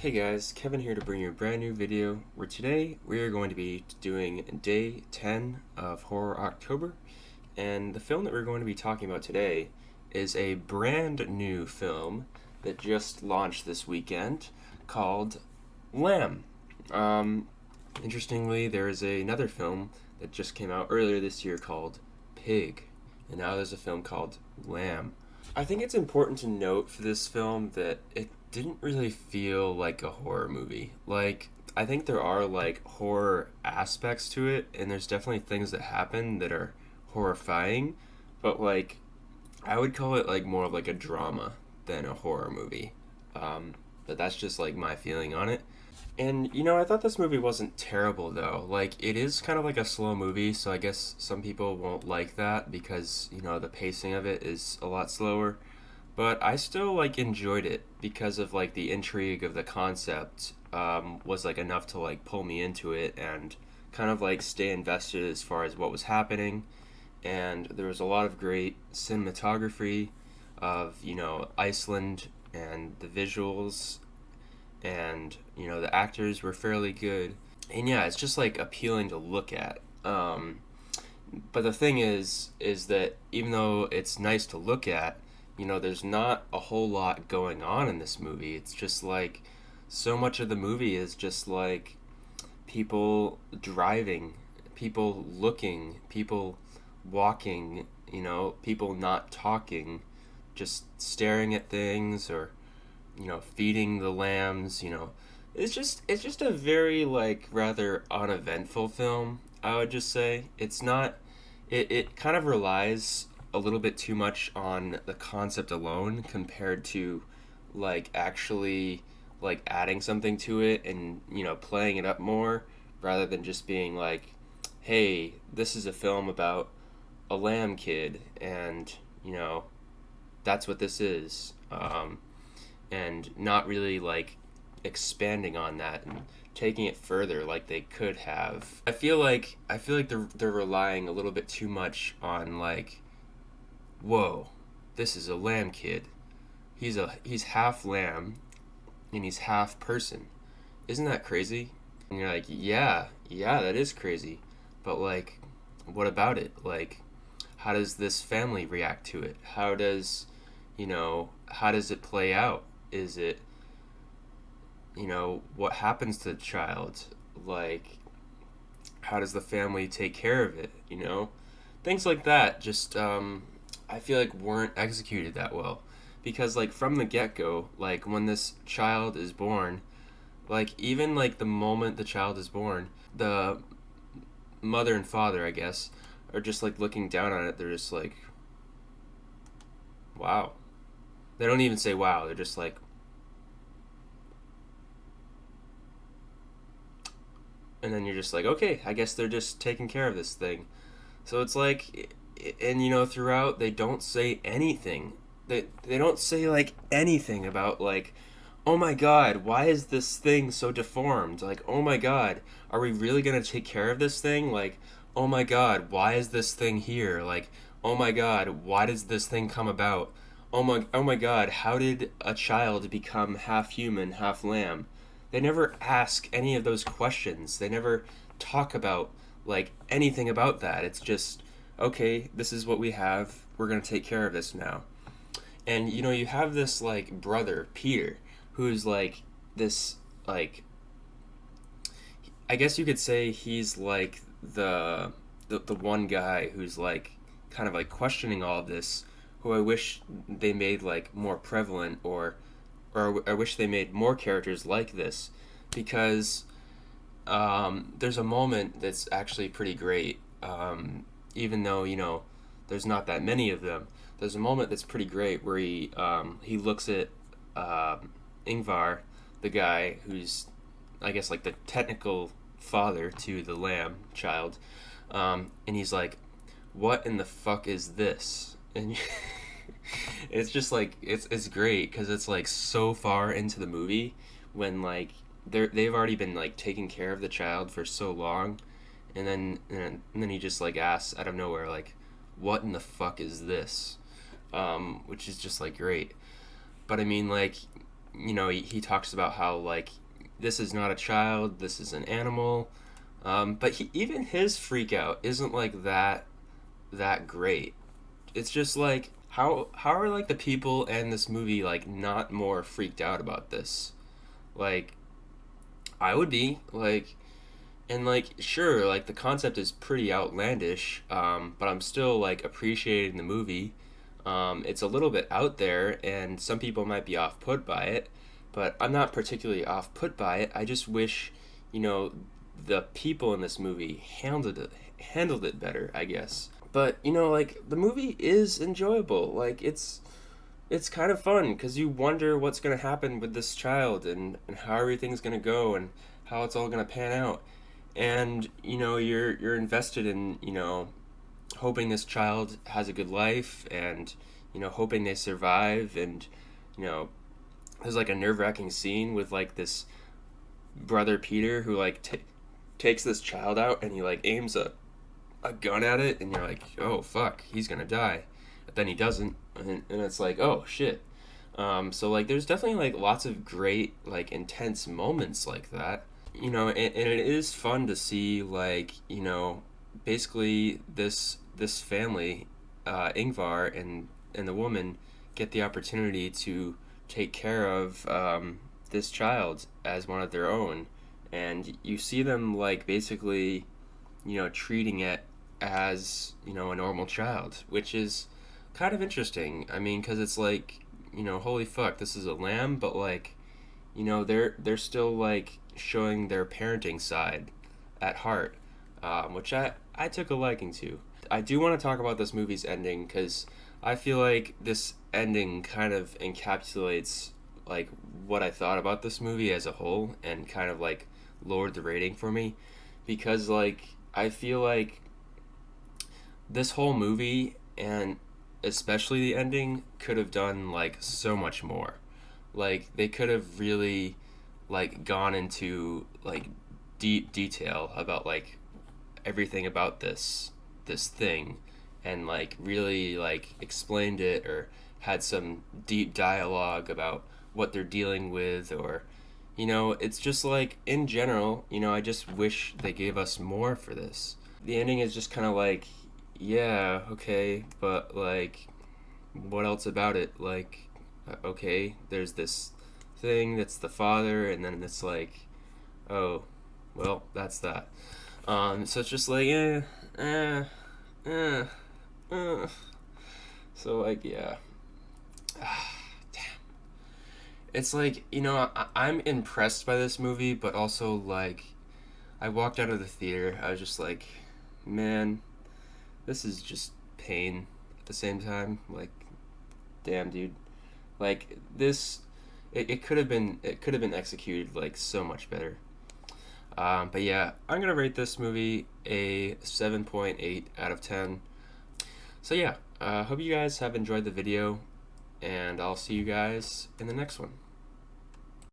Hey guys, Kevin here to bring you a brand new video where today we are going to be doing day 10 of Horror October, and the film that we're going to be talking about today is a brand new film that just launched this weekend called Lamb. Um, Interestingly, there is another film that just came out earlier this year called Pig, and now there's a film called Lamb. I think it's important to note for this film that it didn't really feel like a horror movie. Like, I think there are like horror aspects to it, and there's definitely things that happen that are horrifying, but like, I would call it like more of like a drama than a horror movie. Um, but that's just like my feeling on it. And I thought this movie wasn't terrible though. Like it is kind of like a slow movie, so I guess some people won't like that because, the pacing of it is a lot slower. But I still like enjoyed it because of like the intrigue of the concept was like enough to like pull me into it and kind of like stay invested as far as what was happening. And there was a lot of great cinematography of, Iceland and the visuals, and the actors were fairly good, and yeah, it's just like appealing to look at. But the thing is that even though it's nice to look at, there's not a whole lot going on in this movie. It's just like so much of the movie is just like people driving, people looking, people walking, people not talking, just staring at things, or feeding the lambs. It's just a very like rather uneventful film. I would just say it's not. It kind of relies a little bit too much on the concept alone compared to like actually like adding something to it and playing it up more rather than just being like, hey, this is a film about a lamb kid, and that's what this is. And not really like expanding on that and taking it further like they could have. I feel like they're relying a little bit too much on like, whoa, this is a lamb kid. He's half lamb and he's half person. Isn't that crazy? And you're like, yeah, that is crazy. But like, what about it? Like, how does this family react to it? How does it play out? Is it, what happens to the child? Like, how does the family take care of it? Things like that just, I feel like weren't executed that well. Because, like, from the get go, like, when this child is born, like, even, like, the moment the child is born, the mother and father, I guess, are just, like, looking down on it. They're just like, wow. They don't even say wow. They're just like, and then you're just like, okay, I guess they're just taking care of this thing. So it's like, and throughout they don't say anything. They don't say like anything about like, oh my god, why is this thing so deformed? Like, oh my god, are we really gonna take care of this thing? Like, oh my god, why is this thing here? Like, oh my god, why does this thing come about? Oh my god, how did a child become half human, half lamb? They never ask any of those questions. They never talk about like anything about that. It's just, okay, this is what we have. We're going to take care of this now. And you have this like brother, Peter, who's like this like, I guess you could say he's like the one guy who's like kind of like questioning all of this, who I wish they made like more prevalent, or I wish they made more characters like this, because there's a moment that's actually pretty great. Even though there's not that many of them, there's a moment that's pretty great where he looks at Ingvar, the guy who's, I guess, like the technical father to the lamb child, and he's like, "What in the fuck is this?" And it's just like it's great because it's like so far into the movie when like they've already been like taking care of the child for so long, and then he just like asks out of nowhere like, "What in the fuck is this?" Which is just like great. But I mean, like, he talks about how like this is not a child, this is an animal. But even his freak out isn't like that great. It's just like how are like the people in this movie like not more freaked out about this? Like I would be like, and like sure, like the concept is pretty outlandish, but I'm still like appreciating the movie. It's a little bit out there, and some people might be off put by it, but I'm not particularly off put by it. I just wish, you know, the people in this movie handled it better, I guess. But like the movie is enjoyable. Like it's kind of fun because you wonder what's going to happen with this child and how everything's going to go and how it's all going to pan out. And you're invested in hoping this child has a good life and hoping they survive. And you know there's like a nerve-wracking scene with like this brother Peter who like takes this child out and he like aims a gun at it, and you're like, oh fuck, he's gonna die. But then he doesn't, and it's like, oh shit. So like there's definitely like lots of great like intense moments like that. And it is fun to see like basically this family, Ingvar and the woman, get the opportunity to take care of this child as one of their own. And you see them like basically treating it as a normal child, which is kind of interesting. I mean, because it's like holy fuck, this is a lamb, but like they're still like showing their parenting side at heart, which I took a liking to. I do want to talk about this movie's ending because I feel like this ending kind of encapsulates like what I thought about this movie as a whole and kind of like lowered the rating for me, because like I feel like this whole movie, and especially the ending, could have done like so much more. Like they could have really like gone into like deep detail about like everything about this thing, and like really like explained it or had some deep dialogue about what they're dealing with. Or it's just like in general, I just wish they gave us more for this. The ending is just kind of like, yeah, okay, but like what else about it? Like okay, there's this thing that's the father, and then it's like, oh well, that's that. So it's just like eh, eh, eh. So like yeah. Damn. It's like I'm impressed by this movie, but also like I walked out of the theater, I was just like, man, this is just pain at the same time. Like damn, dude, like this, it could have been executed like so much better. But yeah, I'm gonna rate this movie a 7.8 out of 10. So yeah, hope you guys have enjoyed the video, and I'll see you guys in the next one.